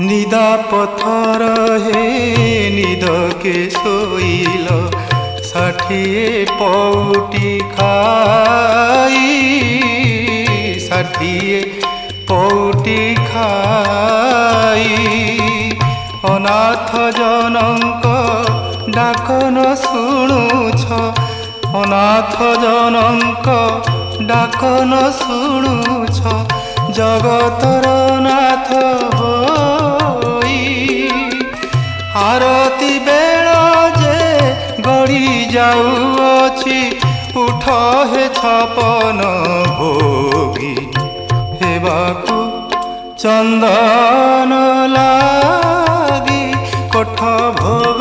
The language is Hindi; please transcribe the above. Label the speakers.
Speaker 1: निदा पथर हे निद के सोइल 60 पौटी खाई 60 पौटी खाई अनाथ जनक डाकन शुणुछ अनाथ जनक डाकन शुणुछ जगतर नाथ होई आरती बेल जे गड़ी जाऊँची उठ हे छपन भोगी हेबाकू चंदन लागी कोठ भोग